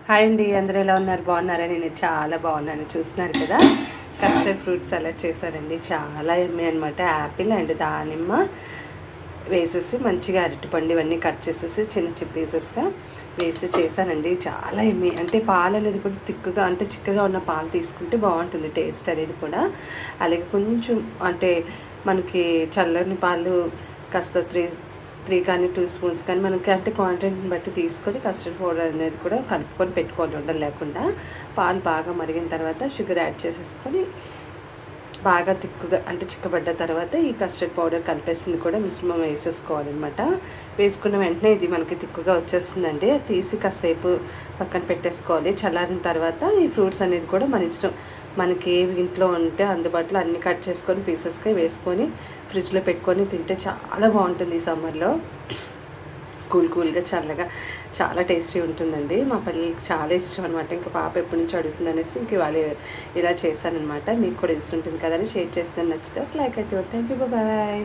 Hi అండి, అందరూ ఎలా ఉన్నారు? బాగున్నారా? నేను చాలా బాగున్నాను. చూస్తున్నారు కదా, కస్టర్డ్ ఫ్రూట్ సలాడ్ చేశానండి. చాలా ఎమ్మె అనమాట. యాపిల్ అండ్ దానిమ్మ వేసేసి మంచిగా అరటిపండు ఇవన్నీ కట్ చేసేసి చిన్న చిన్న పీసెస్గా వేసి చేశానండి. చాలా ఎమ్మె. అంటే పాలు అనేది కూడా తిక్కుగా అంటే చిక్కగా ఉన్న పాలు తీసుకుంటే బాగుంటుంది టేస్ట్ అనేది కూడా. అలాగే కొంచెం అంటే మనకి చల్లని పాలు కాస్త త్రీ కానీ 2 స్పూన్స్ కానీ మనకి అంటే క్వాంటిటీని బట్టి తీసుకొని కస్టర్డ్ పౌడర్ అనేది కూడా కలుపుకొని పెట్టుకోవాలి ఉండలు లేకుండా. పాలు బాగా మరిగిన తర్వాత షుగర్ యాడ్ చేసేసుకొని బాగా తిక్కుగా అంటే చిక్కబడ్డ తర్వాత ఈ కస్టర్డ్ పౌడర్ కలిపేసింది కూడా మిశ్రమం వేసేసుకోవాలన్నమాట. వేసుకున్న వెంటనే ఇది మనకి తిక్కుగా వచ్చేస్తుందండి. అది తీసి కాసేపు పక్కన పెట్టేసుకోవాలి. చల్లారిన తర్వాత ఈ ఫ్రూట్స్ అనేది కూడా మన ఇష్టం, మనకి ఏవి ఇంట్లో ఉంటే అందుబాటులో అన్ని కట్ చేసుకొని పీసెస్గా వేసుకొని ఫ్రిడ్జ్లో పెట్టుకొని తింటే చాలా బాగుంటుంది. ఈ సమ్మర్లో కూల్గా చల్లగా చాలా టేస్టీ ఉంటుందండి. మా పిల్లలకి చాలా ఇష్టం అనమాట. ఇంకా పాప ఎప్పటి నుంచి అడుగుతుంది అనేసి ఇంక వాళ్ళు ఇలా చేశానమాట. మీకు కూడా ఇష్టం ఉంటుంది కదని షేర్ చేస్తే నచ్చితే ఒక లైక్ అయితే. Thank you, bye.